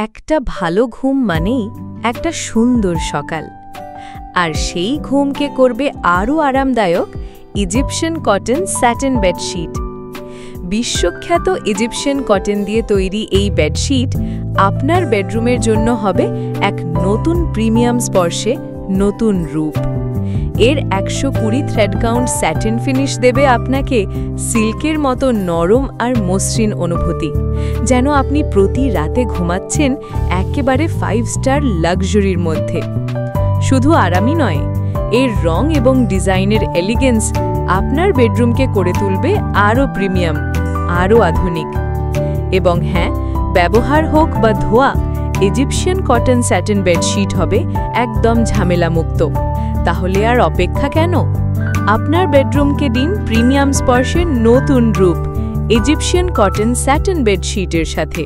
একটা ভালো ঘুম মানেই একটা সুন্দর সকাল, আর সেই ঘুমকে করবে আরও আরামদায়ক ইজিপশিয়ান কটন স্যাটিন বেডশিট। বিশ্বখ্যাত ইজিপশিয়ান কটন দিয়ে তৈরি এই বেডশিট আপনার বেডরুমের জন্য হবে এক নতুন প্রিমিয়াম স্পর্শে নতুন রূপ। এর 120 থ্রেড কাউন্ট স্যাটিন ফিনিশ দেবে আপনাকে সিল্কের মতো নরম আর মসৃণ অনুভূতি, যেন আপনি প্রতি রাতে ঘুমাচ্ছেন একেবারে 5 স্টার লাক্সারির মধ্যে। শুধু আরামই নয়, এর রং এবং ডিজাইনের এলিগেন্স আপনার বেডরুমকে করে তুলবে আরও প্রিমিয়াম, আরও আধুনিক। এবং হ্যাঁ, ব্যবহার হোক বা ধোয়া, ইজিপশিয়ান কটন স্যাটিন বেডশিট হবে একদম ঝামেলামুক্ত। তাহলে আর অপেক্ষা কেন? আপনার বেডরুমকে দিন প্রিমিয়াম স্পর্শের নতুন রূপ ইজিপশিয়ান কটন স্যাটিন বেডশিটের সাথে।